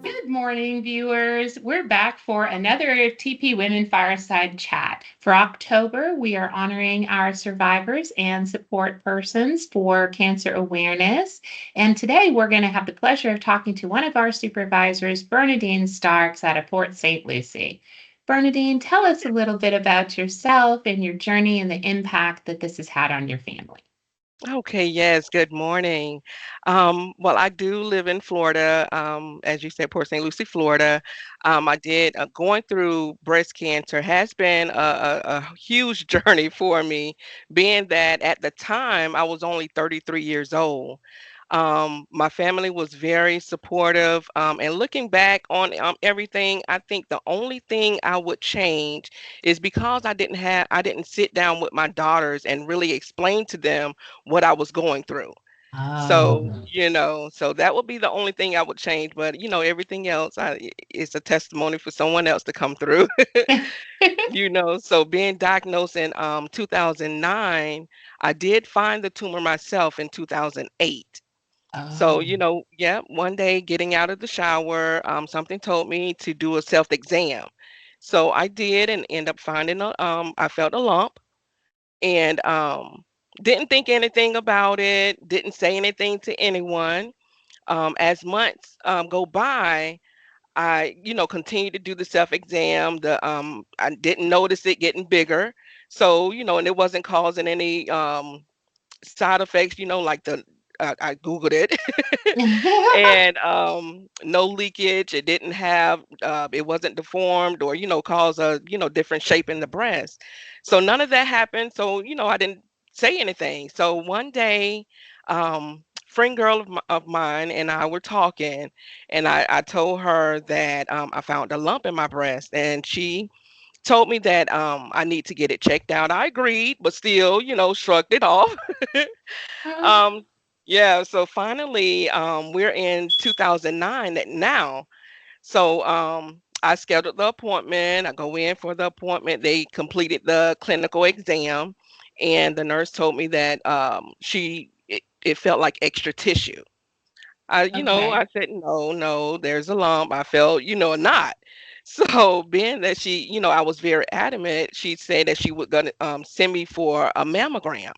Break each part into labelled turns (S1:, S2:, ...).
S1: Good morning, viewers. We're back for another TP Women Fireside Chat. For October, we are honoring our survivors and support persons for cancer awareness. And today, we're going to have the pleasure of talking to one of our supervisors, Bernadine Starks, out of Port St. Lucie. Bernadine, tell us a little bit about yourself and your journey and the impact that this has had on your family.
S2: Okay, yes, good morning. Well, I do live in Florida, as you said, Port St. Lucie, Florida. I did going through breast cancer has been a huge journey for me, being that at the time I was only 33 years old. My family was very supportive, and looking back on everything, I think the only thing I would change is because I didn't sit down with my daughters and really explain to them what I was going through. So,
S1: Oh.
S2: so that would be the only thing I would change. But everything else, it's a testimony for someone else to come through. So being diagnosed in 2009, I did find the tumor myself in 2008. So,
S1: Oh.
S2: yeah, one day getting out of the shower, something told me to do a self-exam. So I did and end up finding I felt a lump and didn't think anything about it, didn't say anything to anyone. As months go by, I, continued to do the self-exam. I didn't notice it getting bigger. So, and it wasn't causing any side effects, like I Googled it and no leakage. It didn't have it wasn't deformed or cause a different shape in the breast. So none of that happened. So I didn't say anything. So one day, friend girl of mine and I were talking, and I told her that I found a lump in my breast, and she told me that I need to get it checked out. I agreed, but still, shrugged it off. um, yeah, so finally, we're in 2009 now. So I scheduled the appointment. I go in for the appointment. They completed the clinical exam, and the nurse told me that it felt like extra tissue. I
S1: Okay.
S2: said, no, no, there's a lump. I felt, a knot. So being that I was very adamant, she said that she would gonna send me for a mammogram.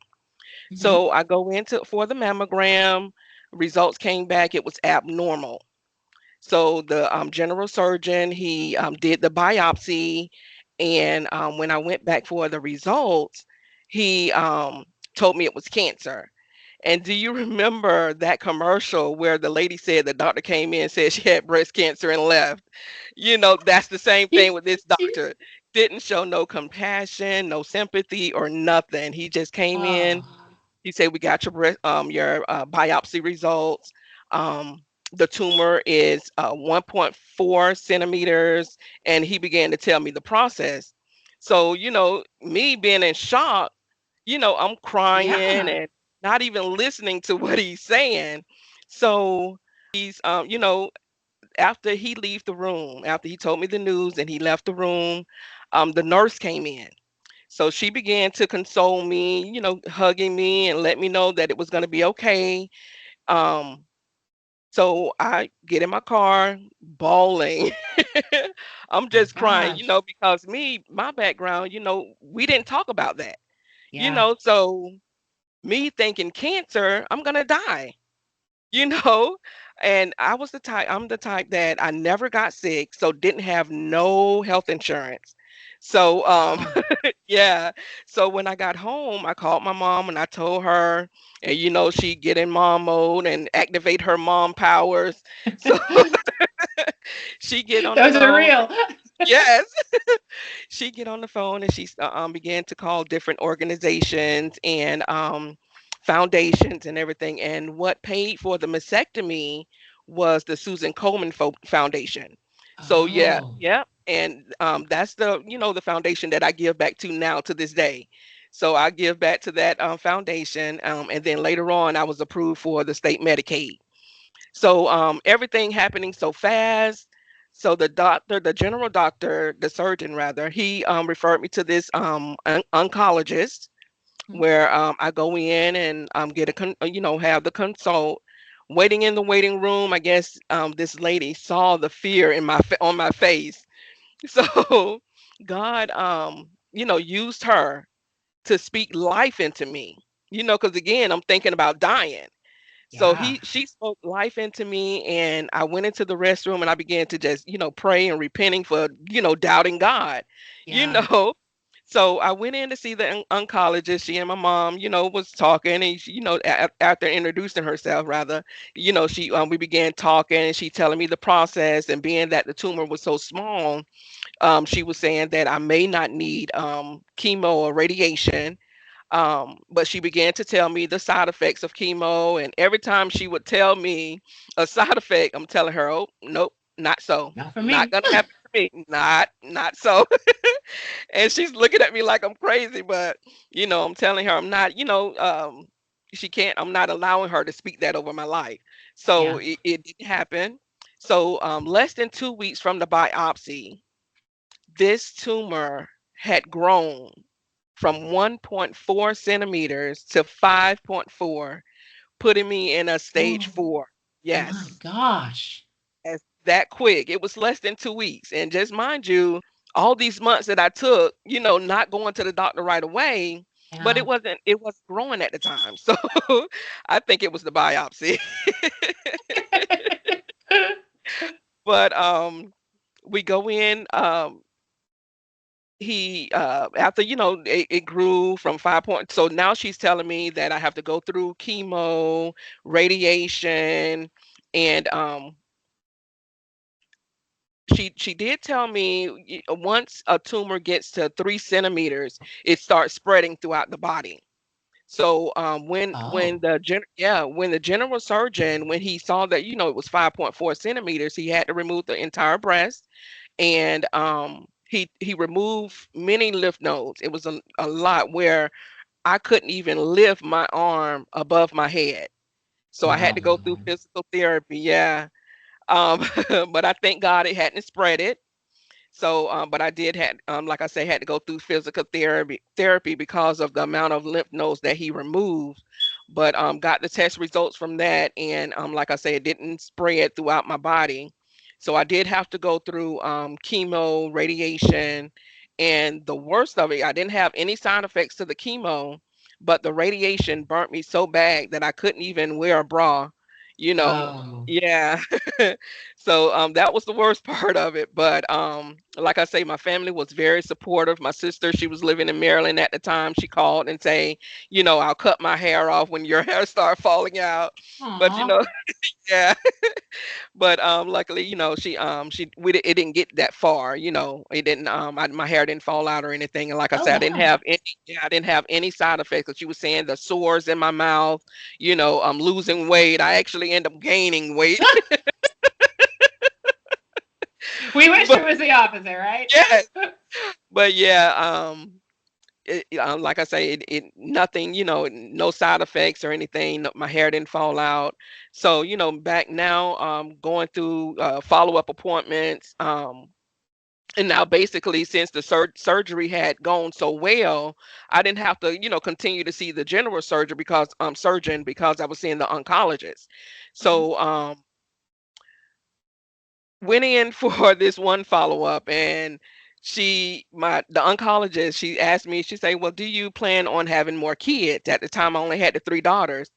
S1: Mhm.
S2: So I go into for the mammogram. Results came back, it was abnormal. So the general surgeon, he did the biopsy, and when I went back for the results, he told me it was cancer. And do you remember that commercial where the lady said the doctor came in, said she had breast cancer and left? That's the same thing with this doctor. Didn't show no compassion, no sympathy, or nothing. He just came in.
S1: Oh.
S2: He said, "We got your biopsy results. The tumor is 1.4 centimeters," and he began to tell me the process. So, me being in shock, I'm crying
S1: Yeah.
S2: and not even listening to what he's saying. So he's, after he leave the room, after he told me the news and he left the room, the nurse came in. So she began to console me, hugging me and let me know that it was going to be okay. Um, so I get in my car, bawling. I'm
S1: Oh
S2: just crying,
S1: gosh.
S2: because my background, we didn't talk about that,
S1: Yeah.
S2: so me thinking cancer, I'm going to die, you know? And I'm the type that I never got sick, so didn't have no health insurance. So,
S1: Oh.
S2: yeah. So when I got home, I called my mom and I told her, and she get in mom mode and activate her mom powers. So she get on the
S1: Those are
S2: phone.
S1: real.
S2: Yes. She get on the phone and she began to call different organizations and foundations and everything. And what paid for the mastectomy was the Susan Komen Foundation. So yeah,
S1: Oh.
S2: yeah, and that's the foundation that I give back to now to this day. So I give back to that foundation, and then later on, I was approved for the state Medicaid. So everything happening so fast. So the general doctor, the surgeon rather, he referred me to this oncologist where I go in and get have the consult. Waiting in the waiting room, I guess this lady saw the fear in on my face. So God, used her to speak life into me. Because again, I'm thinking about dying. So
S1: Yeah.
S2: she spoke life into me, and I went into the restroom and I began to just, pray and repenting for, doubting God, you
S1: Yeah.
S2: know. So I went in to see the oncologist. She and my mom, was talking, and she, after introducing herself, rather, she we began talking, and she telling me the process, and being that the tumor was so small, she was saying that I may not need chemo or radiation, but she began to tell me the side effects of chemo, and every time she would tell me a side effect, I'm telling her, "Oh, nope, not so.
S1: Not for
S2: Not
S1: me.
S2: gonna happen for me. Not so." And she's looking at me like I'm crazy, but I'm telling her I'm not. She can't. I'm not allowing her to speak that over my life. So
S1: Yeah.
S2: it didn't happen. So less than 2 weeks from the biopsy, this tumor had grown from 1.4 centimeters to 5.4, putting me in a stage
S1: Oh
S2: 4.
S1: my
S2: Yes,
S1: gosh.
S2: as that quick. It was less than 2 weeks. And just mind you, all these months that I took, not going to the doctor right away, but
S1: Yeah.
S2: it was growing at the time. So I think it was the biopsy. But we go in, he after it grew from 5 point, so now she's telling me that I have to go through chemo, radiation, and she did tell me once a tumor gets to 3 centimeters, it starts spreading throughout the body. So when
S1: Oh.
S2: when the general surgeon, when he saw that it was 5.4 centimeters, he had to remove the entire breast, and he removed many lymph nodes. It was a lot where I couldn't even lift my arm above my head. So I had to go through
S1: Wow.
S2: physical therapy. Yeah. But I thank God it hadn't spread it. So, but I did had, like I say, had to go through physical therapy because of the amount of lymph nodes that he removed. But got the test results from that, and like I say, it didn't spread throughout my body. So I did have to go through chemo, radiation, and the worst of it, I didn't have any side effects to the chemo, but the radiation burnt me so bad that I couldn't even wear a bra. You know,
S1: Oh.
S2: yeah. So that was the worst part of it. But like I say, my family was very supportive. My sister, she was living in Maryland at the time. She called and say, I'll cut my hair off when your hair start falling out. But
S1: Aw.
S2: yeah. But luckily, it didn't get that far. It didn't. My hair didn't fall out or anything. And like I
S1: Oh
S2: said, I didn't
S1: wow.
S2: have any. Yeah, I didn't have any side effects. But she was saying the sores in my mouth. I'm losing weight. I actually end up gaining weight.
S1: We wish
S2: But
S1: it was the opposite, right?
S2: yeah, but yeah, like I say, it nothing, no side effects or anything. My hair didn't fall out. So, back now, going through follow-up appointments. And now basically, since the surgery had gone so well, I didn't have to, continue to see the general surgeon because I was seeing the oncologist.
S1: Mhm.
S2: So went in for this one follow-up, and the oncologist, she asked me, she said, well, do you plan on having more kids? At the time I only had the 3 daughters.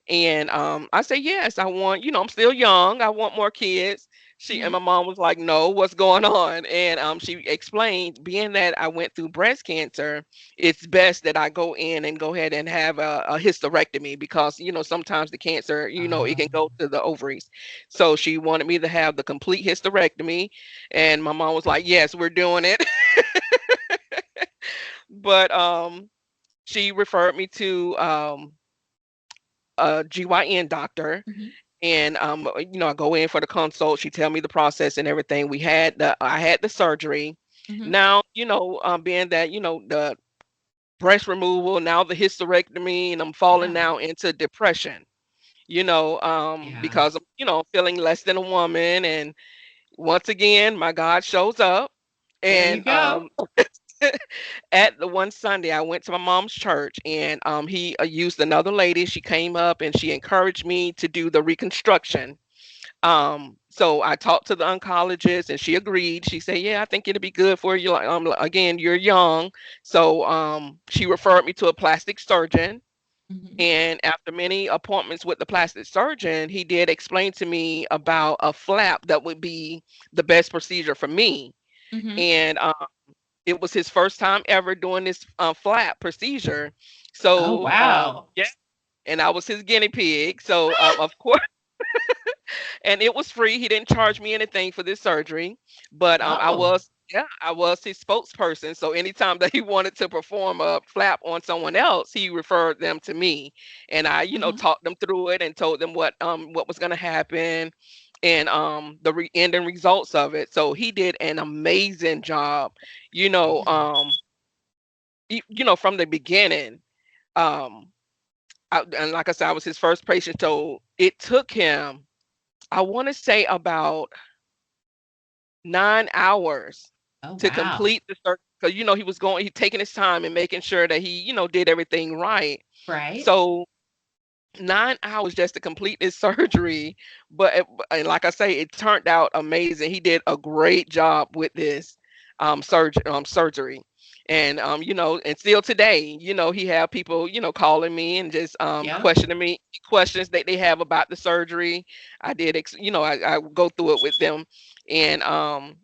S2: And I said, yes, I want, I'm still young, I want more kids. And
S1: Mhm.
S2: my mom was like, no, what's going on? And she explained, being that I went through breast cancer, it's best that I go in and go ahead and have a hysterectomy, because sometimes the cancer, it can go to the ovaries. So she wanted me to have the complete hysterectomy, and my mom was like, yes, we're doing it. But she referred me to a GYN doctor,
S1: Mhm.
S2: and I go in for the consult. She tell me the process and everything. I had the surgery.
S1: Mhm.
S2: Now, being that the breast removal, now the hysterectomy, and I'm falling
S1: Yeah.
S2: now into depression.
S1: Yeah.
S2: Because I'm feeling less than a woman, and once again my God shows up,
S1: There you
S2: and
S1: go.
S2: At the one Sunday, I went to my mom's church, and he used another lady. She came up and she encouraged me to do the reconstruction. So I talked to the oncologist, and she agreed. She said, "Yeah, I think it'll be good for you. Like, again, you're young." So she referred me to a plastic surgeon.
S1: Mhm.
S2: And after many appointments with the plastic surgeon, he did explain to me about a flap that would be the best procedure for me.
S1: Mhm.
S2: And it was his first time ever doing this flap procedure.
S1: Oh,
S2: So
S1: wow.
S2: yeah, and I was his guinea pig. So of course, and it was free. He didn't charge me anything for this surgery, but
S1: Oh.
S2: I was his spokesperson. So anytime that he wanted to perform a flap on someone else, he referred them to me, and I,
S1: Mhm.
S2: talked them through it and told them what was going to happen, and the ending results of it. So he did an amazing job. You know,
S1: Really?
S2: from the beginning. Um, and like I said, I was his first patient, so it took him, I want to say, about 9 hours
S1: Oh,
S2: to
S1: wow.
S2: complete the search, because he taking his time and making sure that he did everything right.
S1: Right?
S2: So 9 hours just to complete this surgery, and like I say, it turned out amazing. He did a great job with this surgery. And and still today, he have people calling me and just
S1: Yep.
S2: questioning me questions that they have about the surgery. I go through it with them. And um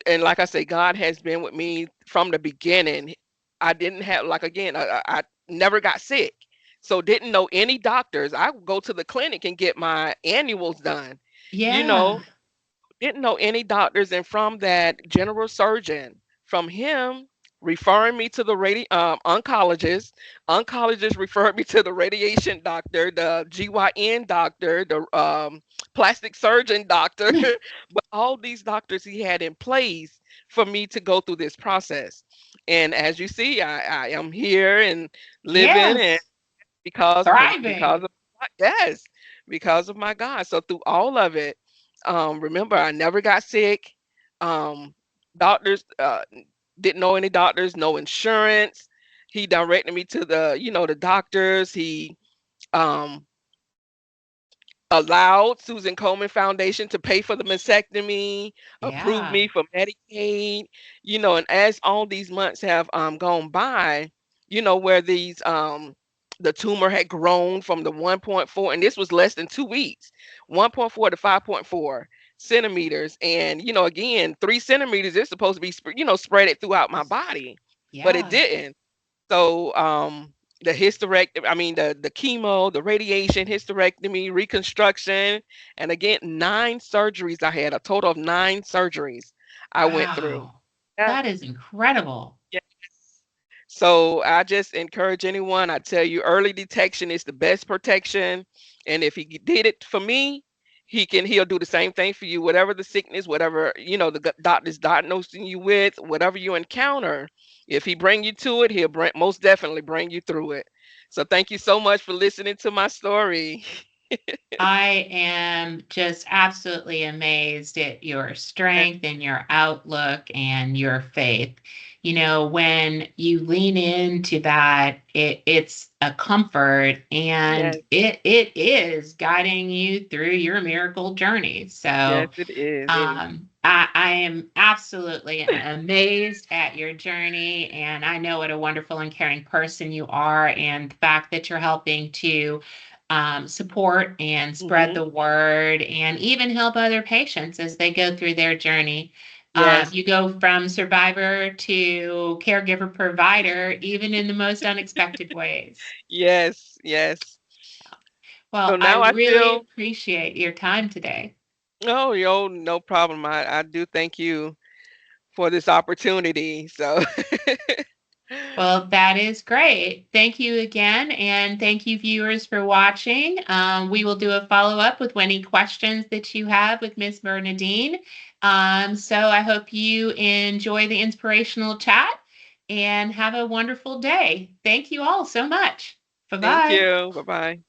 S2: and like I say, God has been with me from the beginning. I didn't have, like, again, I never got sick, so didn't know any doctors. I would go to the clinic and get my annuals done. You
S1: Yeah.
S2: know, didn't know any doctors, and from that general surgeon, from him referring me to the oncologist referred me to the radiation doctor, the GYN doctor, the plastic surgeon doctor, but all these doctors he had in place for me to go through this process. And as you see, I am here and living, and
S1: Yes.
S2: because
S1: Thriving.
S2: of, yes, because of my God. So through all of it, remember, I never got sick. Doctors didn't know any doctors, no insurance. He directed me to the doctors. He um allowed Susan Komen Foundation to pay for the mastectomy, approved
S1: Yeah.
S2: me for Medicaid, and as all these months have gone by, where the tumor had grown from the 1.4, and this was less than 2 weeks, 1.4 to 5.4 centimeters. And again, 3 centimeters is supposed to be spread it throughout my body, but it
S1: Yeah.
S2: didn't. So the hysterectomy, I mean the chemo, the radiation, hysterectomy, reconstruction, and again, 9 surgeries. I had a total of 9 surgeries I went through.
S1: Wow.
S2: Yeah.
S1: That is incredible.
S2: Yeah. So I just encourage anyone. I tell you, early detection is the best protection. And if he did it for me, he'll do the same thing for you. Whatever the sickness, whatever the doctor's diagnosing you with, whatever you encounter, if he bring you to it, most definitely bring you through it. So thank you so much for listening to my story.
S1: I am just absolutely amazed at your strength and your outlook and your faith. When you lean into that, it's a comfort, and
S2: Yes,
S1: it is guiding you through your miracle journey.
S2: yes,
S1: So
S2: it is.
S1: I am absolutely amazed at your journey, and I know what a wonderful and caring person you are, and the fact that you're helping to support and spread
S2: Hmm.
S1: the word and even help other patients as they go through their journey.
S2: Yes,
S1: You go from survivor to caregiver provider, even in the most unexpected ways.
S2: yes, yes. So
S1: Well, I
S2: now I
S1: really
S2: feel,
S1: appreciate your time today.
S2: oh, yo, no problem. I do thank you for this opportunity. So
S1: Well, that is great. Thank you again. And thank you, viewers, for watching. We will do a follow up with any questions that you have with Miss Bernadine. So I hope you enjoy the inspirational chat and have a wonderful day. Thank you all so much. Bye
S2: thank
S1: bye.
S2: you. Bye bye.